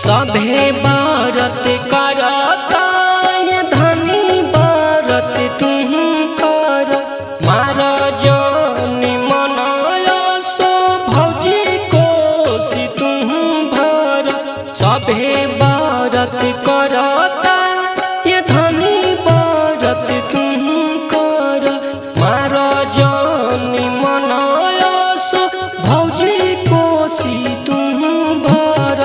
सभे व्रत करता ये धनी व्रत तुम कर मार जानी मनाया सो भौजी कोसी तुम भर। सभे व्रत करता ये धनी व्रत तुम कर मार जानी मनाया सो भौजी कोसी तुम भर।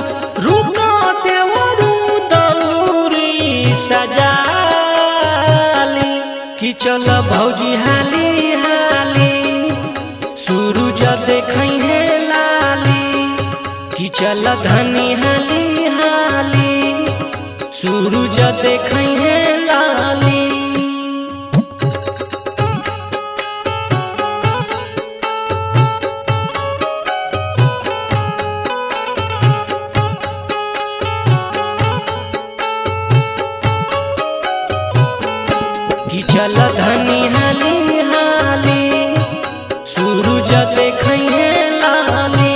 सजाली कि चल भौजी हाली हाली सूरज देखई है लाली कि चल धनी हाली हाली सूरज देखई है लाली। कि चल धनी हाली हाली सूरज देखई है लाली।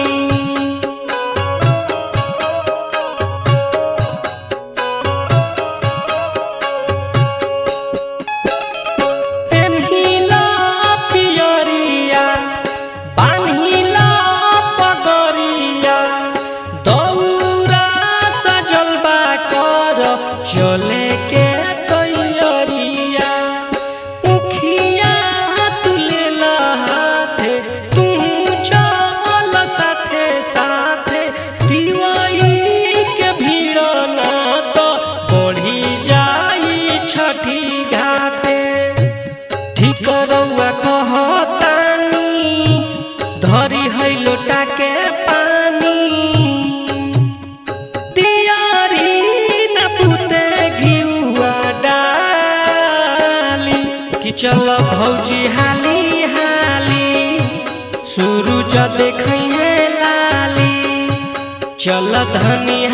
पेन्हिला पियरिया बान्हिला पगरिया दौरा सजल बा कर चले के करौआ कहतानी धरी है लोटा के पानी दियारी न पुते घिउआ डाली कि चल भौजी हाली हाली सूरज देखई है लाली। चल धनी